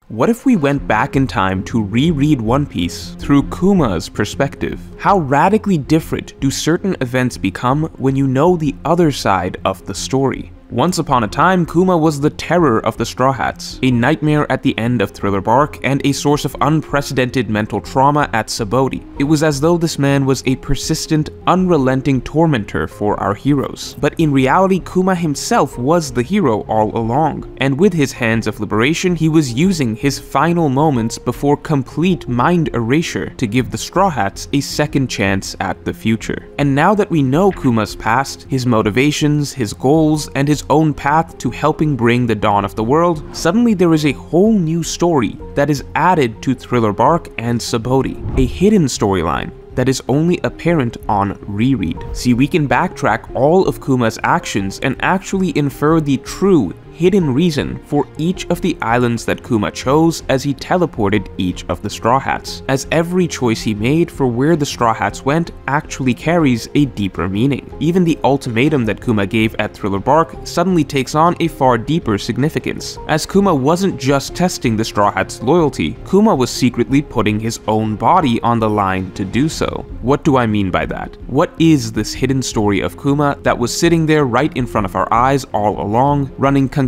What if we went back in time to reread One Piece through Kuma's perspective? How radically different do certain events become when you know the other side of the story? Once upon a time, Kuma was the terror of the Straw Hats, a nightmare at the end of Thriller Bark, and a source of unprecedented mental trauma at Sabaody. It was as though this man was a persistent, unrelenting tormentor for our heroes. But in reality, Kuma himself was the hero all along, and with his hands of liberation, he was using his final moments before complete mind erasure to give the Straw Hats a second chance at the future. And now that we know Kuma's past, his motivations, his goals, and his own path to helping bring the dawn of the world, suddenly there is a whole new story that is added to Thriller Bark and Sabaody, a hidden storyline that is only apparent on reread. See, we can backtrack all of Kuma's actions and actually infer the true hidden reason for each of the islands that Kuma chose as he teleported each of the Straw Hats, as every choice he made for where the Straw Hats went actually carries a deeper meaning. Even the ultimatum that Kuma gave at Thriller Bark suddenly takes on a far deeper significance, as Kuma wasn't just testing the Straw Hats' loyalty, Kuma was secretly putting his own body on the line to do so. What do I mean by that? What is this hidden story of Kuma that was sitting there right in front of our eyes all along, running concurrent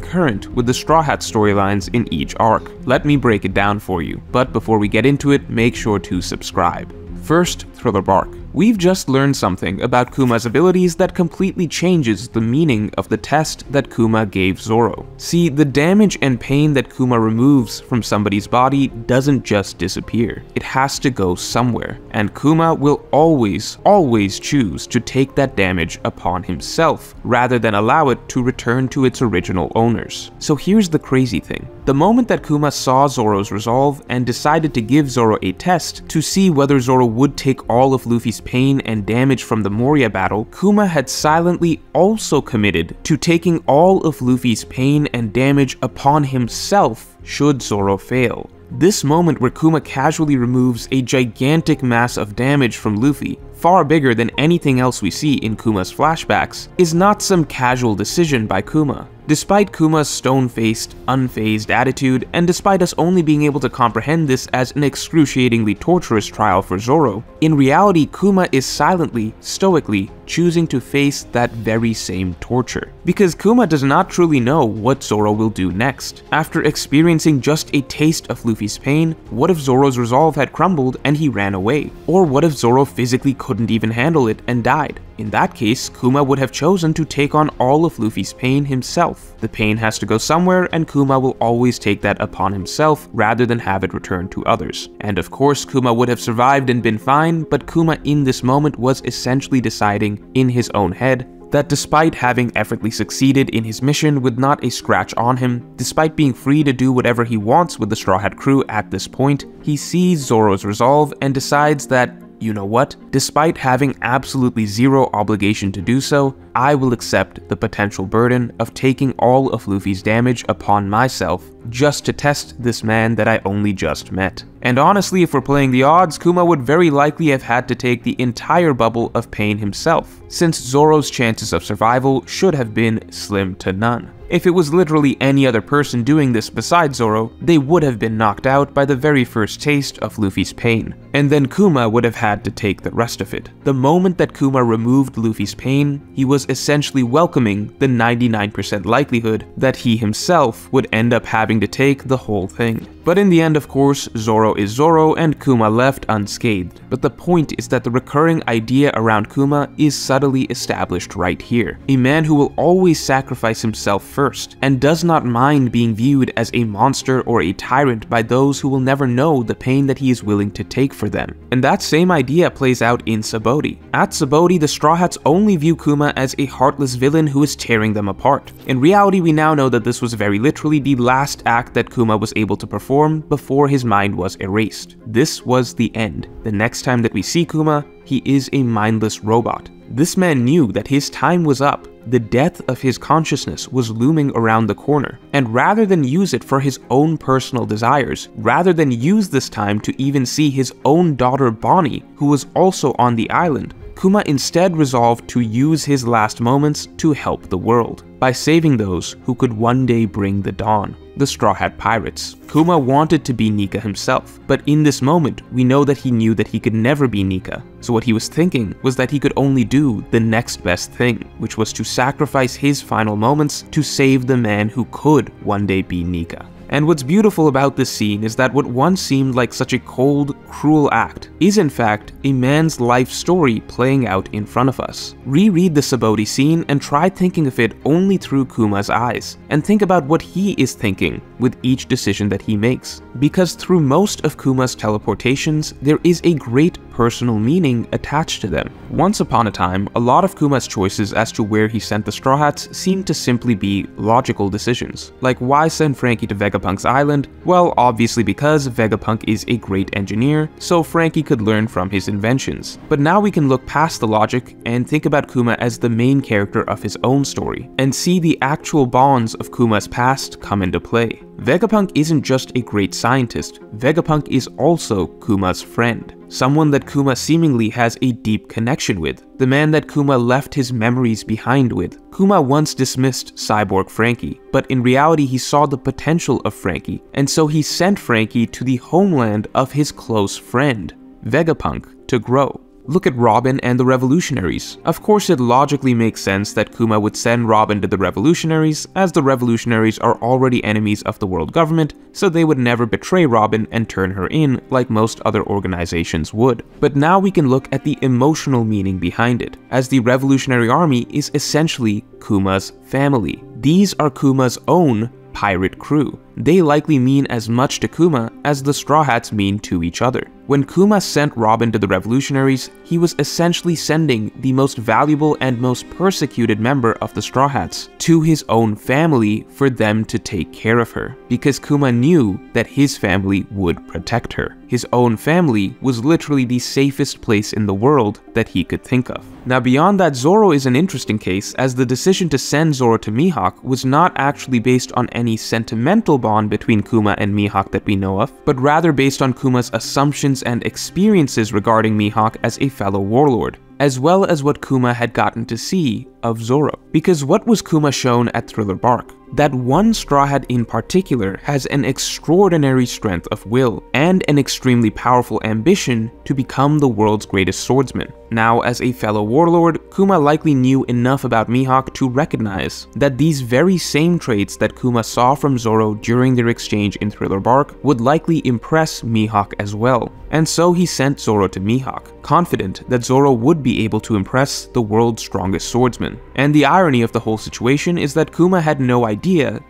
with the Straw Hat storylines in each arc? Let me break it down for you, but before we get into it, make sure to subscribe. First, Thriller Bark. We've just learned something about Kuma's abilities that completely changes the meaning of the test that Kuma gave Zoro. See, the damage and pain that Kuma removes from somebody's body doesn't just disappear. It has to go somewhere, and Kuma will always choose to take that damage upon himself, rather than allow it to return to its original owners. So here's the crazy thing. The moment that Kuma saw Zoro's resolve and decided to give Zoro a test to see whether Zoro would take all of Luffy's pain and damage from the Moria battle, Kuma had silently also committed to taking all of Luffy's pain and damage upon himself should Zoro fail. This moment where Kuma casually removes a gigantic mass of damage from Luffy, far bigger than anything else we see in Kuma's flashbacks, is not some casual decision by Kuma. Despite Kuma's stone-faced, unfazed attitude, and despite us only being able to comprehend this as an excruciatingly torturous trial for Zoro, in reality Kuma is silently, stoically, choosing to face that very same torture. Because Kuma does not truly know what Zoro will do next. After experiencing just a taste of Luffy's pain, what if Zoro's resolve had crumbled and he ran away? Or what if Zoro physically couldn't even handle it and died? In that case, Kuma would have chosen to take on all of Luffy's pain himself. The pain has to go somewhere, and Kuma will always take that upon himself rather than have it returned to others. And of course, Kuma would have survived and been fine, but Kuma in this moment was essentially deciding in his own head that despite having effortlessly succeeded in his mission with not a scratch on him, despite being free to do whatever he wants with the Straw Hat crew at this point, he sees Zoro's resolve and decides that, you know what? Despite having absolutely zero obligation to do so, I will accept the potential burden of taking all of Luffy's damage upon myself just to test this man that I only just met. And honestly, if we're playing the odds, Kuma would very likely have had to take the entire bubble of pain himself, since Zoro's chances of survival should have been slim to none. If it was literally any other person doing this besides Zoro, they would have been knocked out by the very first taste of Luffy's pain, and then Kuma would have had to take the rest of it. The moment that Kuma removed Luffy's pain, he was essentially welcoming the 99% likelihood that he himself would end up having to take the whole thing. But in the end, of course, Zoro is Zoro and Kuma left unscathed. But the point is that the recurring idea around Kuma is subtly established right here. A man who will always sacrifice himself first, and does not mind being viewed as a monster or a tyrant by those who will never know the pain that he is willing to take for them. And that same idea plays out in Sabaody. At Sabaody, the Straw Hats only view Kuma as a heartless villain who is tearing them apart. In reality, we now know that this was very literally the last act that Kuma was able to perform before his mind was erased. This was the end. The next time that we see Kuma, he is a mindless robot. This man knew that his time was up. The death of his consciousness was looming around the corner, and rather than use it for his own personal desires, rather than use this time to even see his own daughter Bonnie, who was also on the island, Kuma instead resolved to use his last moments to help the world, by saving those who could one day bring the dawn, the Straw Hat Pirates. Kuma wanted to be Nika himself, but in this moment, we know that he knew that he could never be Nika. So what he was thinking was that he could only do the next best thing, which was to sacrifice his final moments to save the man who could one day be Nika. And what's beautiful about this scene is that what once seemed like such a cold, cruel act is in fact a man's life story playing out in front of us. Reread the Sabaody scene and try thinking of it only through Kuma's eyes, and think about what he is thinking with each decision that he makes. Because through most of Kuma's teleportations, there is a great personal meaning attached to them. Once upon a time, a lot of Kuma's choices as to where he sent the Straw Hats seemed to simply be logical decisions. Like, why send Franky to Vegapunk's island? Well, obviously because Vegapunk is a great engineer, so Franky could learn from his inventions. But now we can look past the logic and think about Kuma as the main character of his own story, and see the actual bonds of Kuma's past come into play. Vegapunk isn't just a great scientist, Vegapunk is also Kuma's friend. Someone that Kuma seemingly has a deep connection with, the man that Kuma left his memories behind with. Kuma once dismissed Cyborg Franky, but in reality he saw the potential of Franky, and so he sent Franky to the homeland of his close friend, Vegapunk, to grow. Look at Robin and the Revolutionaries. Of course, it logically makes sense that Kuma would send Robin to the Revolutionaries, as the Revolutionaries are already enemies of the world government, so they would never betray Robin and turn her in like most other organizations would. But now we can look at the emotional meaning behind it, as the Revolutionary Army is essentially Kuma's family. These are Kuma's own pirate crew. They likely mean as much to Kuma as the Straw Hats mean to each other. When Kuma sent Robin to the Revolutionaries, he was essentially sending the most valuable and most persecuted member of the Straw Hats to his own family for them to take care of her, because Kuma knew that his family would protect her. His own family was literally the safest place in the world that he could think of. Now beyond that, Zoro is an interesting case, as the decision to send Zoro to Mihawk was not actually based on any sentimental bond between Kuma and Mihawk that we know of, but rather based on Kuma's assumptions and experiences regarding Mihawk as a fellow warlord, as well as what Kuma had gotten to see of Zoro. Because what was Kuma shown at Thriller Bark? That one Straw Hat in particular has an extraordinary strength of will and an extremely powerful ambition to become the world's greatest swordsman. Now, as a fellow warlord, Kuma likely knew enough about Mihawk to recognize that these very same traits that Kuma saw from Zoro during their exchange in Thriller Bark would likely impress Mihawk as well. And so he sent Zoro to Mihawk, confident that Zoro would be able to impress the world's strongest swordsman. And the irony of the whole situation is that Kuma had no idea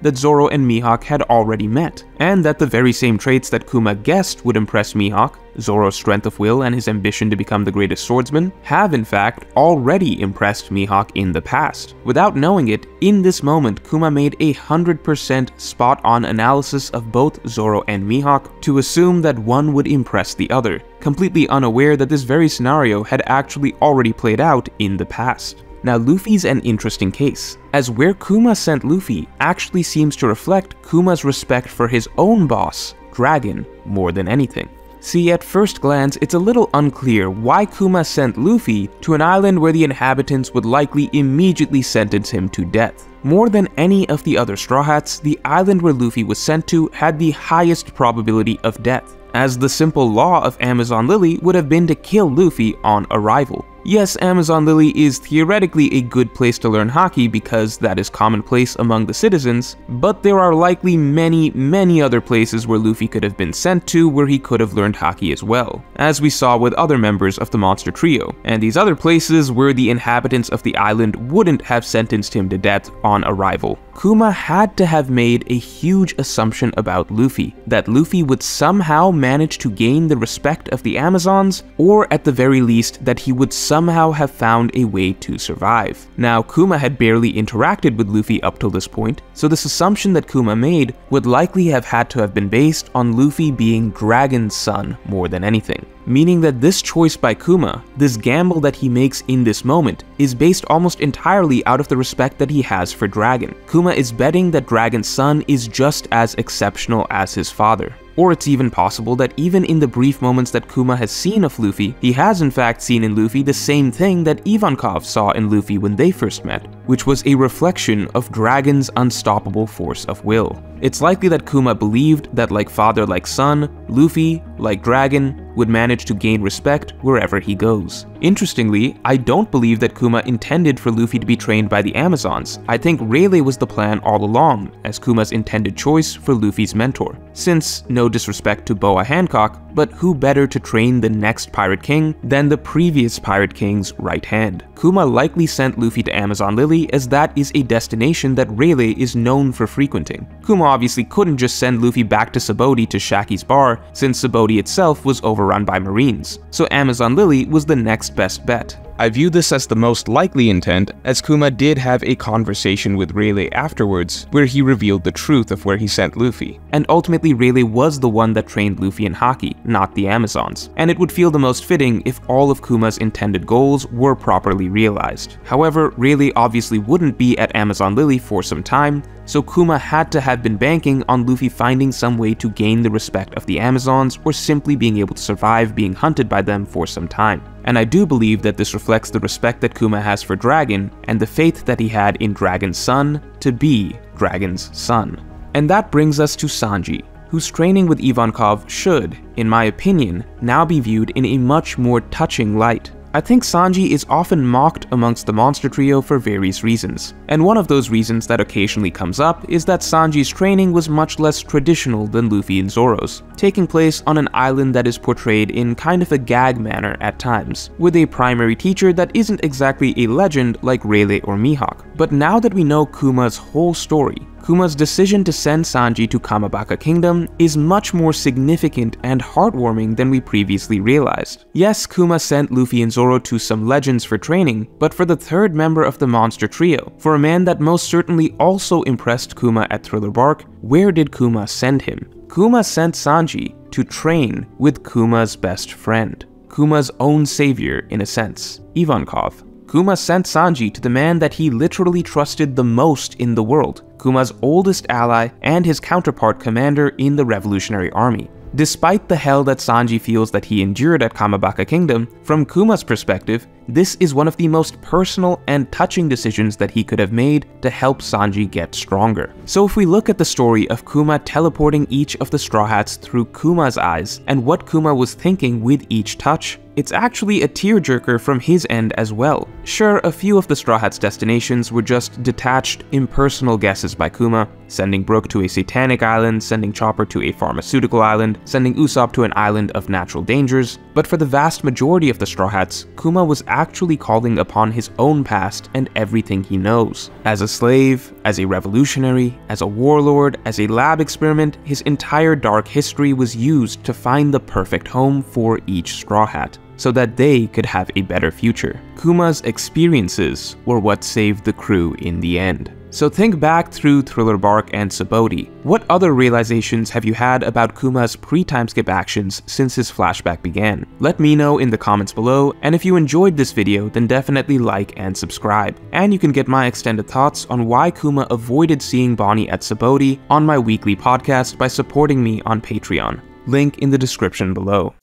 that Zoro and Mihawk had already met, and that the very same traits that Kuma guessed would impress Mihawk, Zoro's strength of will and his ambition to become the greatest swordsman, have in fact already impressed Mihawk in the past. Without knowing it, in this moment Kuma made 100% spot-on analysis of both Zoro and Mihawk to assume that one would impress the other, completely unaware that this very scenario had actually already played out in the past. Now Luffy's an interesting case, as where Kuma sent Luffy actually seems to reflect Kuma's respect for his own boss, Dragon, more than anything. See, at first glance, it's a little unclear why Kuma sent Luffy to an island where the inhabitants would likely immediately sentence him to death. More than any of the other Straw Hats, the island where Luffy was sent to had the highest probability of death, as the simple law of Amazon Lily would have been to kill Luffy on arrival. Yes, Amazon Lily is theoretically a good place to learn Haki because that is commonplace among the citizens, but there are likely many other places where Luffy could have been sent to where he could have learned Haki as well, as we saw with other members of the Monster Trio, and these other places where the inhabitants of the island wouldn't have sentenced him to death on arrival. Kuma had to have made a huge assumption about Luffy, that Luffy would somehow manage to gain the respect of the Amazons, or at the very least that he would somehow have found a way to survive. Now, Kuma had barely interacted with Luffy up till this point, so this assumption that Kuma made would likely have had to have been based on Luffy being Dragon's son more than anything. Meaning that this choice by Kuma, this gamble that he makes in this moment, is based almost entirely out of the respect that he has for Dragon. Kuma is betting that Dragon's son is just as exceptional as his father. Or it's even possible that even in the brief moments that Kuma has seen of Luffy, he has in fact seen in Luffy the same thing that Ivankov saw in Luffy when they first met, which was a reflection of Dragon's unstoppable force of will. It's likely that Kuma believed that like father like son, Luffy, like Dragon, would manage to gain respect wherever he goes. Interestingly, I don't believe that Kuma intended for Luffy to be trained by the Amazons. I think Rayleigh was the plan all along, as Kuma's intended choice for Luffy's mentor. Since, no disrespect to Boa Hancock, but who better to train the next Pirate King than the previous Pirate King's right hand? Kuma likely sent Luffy to Amazon Lily as that is a destination that Rayleigh is known for frequenting. Kuma obviously couldn't just send Luffy back to Sabaody to Shaki's bar, since Sabaody itself was overrun by Marines, so Amazon Lily was the next best bet. I view this as the most likely intent, as Kuma did have a conversation with Rayleigh afterwards, where he revealed the truth of where he sent Luffy. And ultimately Rayleigh was the one that trained Luffy in Haki, not the Amazons, and it would feel the most fitting if all of Kuma's intended goals were properly realized. However, Rayleigh obviously wouldn't be at Amazon Lily for some time, so Kuma had to have been banking on Luffy finding some way to gain the respect of the Amazons or simply being able to survive being hunted by them for some time. And I do believe that this reflects the respect that Kuma has for Dragon and the faith that he had in Dragon's son to be Dragon's son. And that brings us to Sanji, whose training with Ivankov should, in my opinion, now be viewed in a much more touching light. I think Sanji is often mocked amongst the Monster Trio for various reasons, and one of those reasons that occasionally comes up is that Sanji's training was much less traditional than Luffy and Zoro's, taking place on an island that is portrayed in kind of a gag manner at times, with a primary teacher that isn't exactly a legend like Rayleigh or Mihawk. But now that we know Kuma's whole story, Kuma's decision to send Sanji to Kamabaka Kingdom is much more significant and heartwarming than we previously realized. Yes, Kuma sent Luffy and Zoro to some legends for training, but for the third member of the Monster Trio, for a man that most certainly also impressed Kuma at Thriller Bark, where did Kuma send him? Kuma sent Sanji to train with Kuma's best friend, Kuma's own savior in a sense, Ivankov. Kuma sent Sanji to the man that he literally trusted the most in the world, Kuma's oldest ally and his counterpart commander in the Revolutionary Army. Despite the hell that Sanji feels that he endured at Kamabaka Kingdom, from Kuma's perspective, this is one of the most personal and touching decisions that he could have made to help Sanji get stronger. So if we look at the story of Kuma teleporting each of the Straw Hats through Kuma's eyes and what Kuma was thinking with each touch, it's actually a tearjerker from his end as well. Sure, a few of the Straw Hats' destinations were just detached, impersonal guesses by Kuma, sending Brook to a satanic island, sending Chopper to a pharmaceutical island, sending Usopp to an island of natural dangers, but for the vast majority of the Straw Hats, Kuma was actually calling upon his own past and everything he knows. As a slave, as a revolutionary, as a warlord, as a lab experiment, his entire dark history was used to find the perfect home for each Straw Hat, so that they could have a better future. Kuma's experiences were what saved the crew in the end. So think back through Thriller Bark and Sabaody. What other realizations have you had about Kuma's pre-timeskip actions since his flashback began? Let me know in the comments below, and if you enjoyed this video, then definitely like and subscribe. And you can get my extended thoughts on why Kuma avoided seeing Bonnie at Sabaody on my weekly podcast by supporting me on Patreon. Link in the description below.